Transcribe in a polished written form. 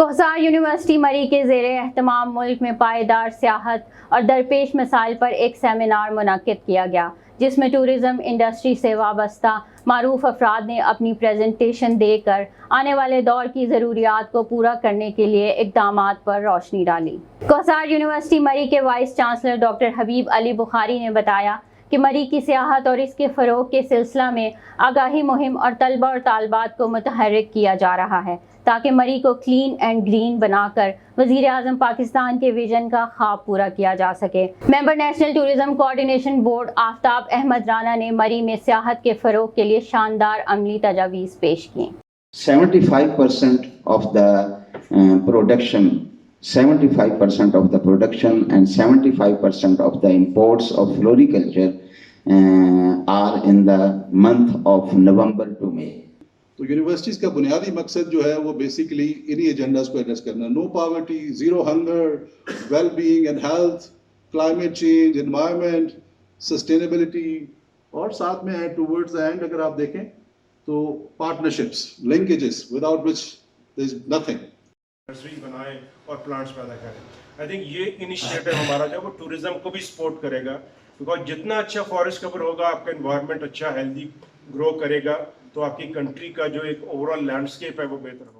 कोहसार university मरी के ज़ेर एहतमाम मुल्क में पायदार सियाहत और दरपेश मसाइल पर एक सेमिनार मुनक्किद किया गया, जिसमें टूरिज़्म इंडस्ट्री से वाबस्ता मारूफ अफराद ने अपनी प्रेजेंटेशन देकर आने वाले दौर की ज़रूरियात को पूरा करने के लिए इक़दामात पर रोशनी डाली। कोहसार यूनिवर्सिटी मरी के वाइस चांसलर डॉक्टर हबीब अली बुखारी ने बताया कि मरी की सियाहत और इसके फ़रोग़ के सिलसिला में आगाही मुहिम और तलबा और तालबात को मुतहर्रिक किया जा रहा है, ताकि मरी को क्लीन एंड ग्रीन बनाकर वज़ीर आज़म पाकिस्तान के विजन का ख्वाब पूरा किया जा सके। Member national tourism coordination board Aftab Ahmed Rana ने मरी में सियाहत के फ़रोग़ के लिए शानदार अमली तजावीज़ पेश की। 75% of the production 75% of the production and 75% of the imports of floriculture are in the month of November to May. تو یونیورسٹیز کا بنیادی مقصد جو ہے وہ بیسیکلی انہی ایجنڈاز کو ایڈریس کرنا، no poverty, zero hunger, well being and health, climate change, environment, sustainability, اور ساتھ میں ہے ٹوورڈز دا اینڈ اگر آپ دیکھیں تو partnerships, linkages without which there is nothing. Nursery بنائیں اور پلانٹس پیدا کریں. آئی تھنک یہ انیشیٹو ہمارا جو ہے وہ ٹوریزم کو بھی سپورٹ کرے گا، بیکاز جتنا اچھا فارسٹ کور ہوگا، آپ کا انوائرمنٹ اچھا ہیلدی گرو کرے گا، تو آپ کی کنٹری کا جو ایک اوور آل لینڈسکیپ ہے وہ بہتر ہوگا.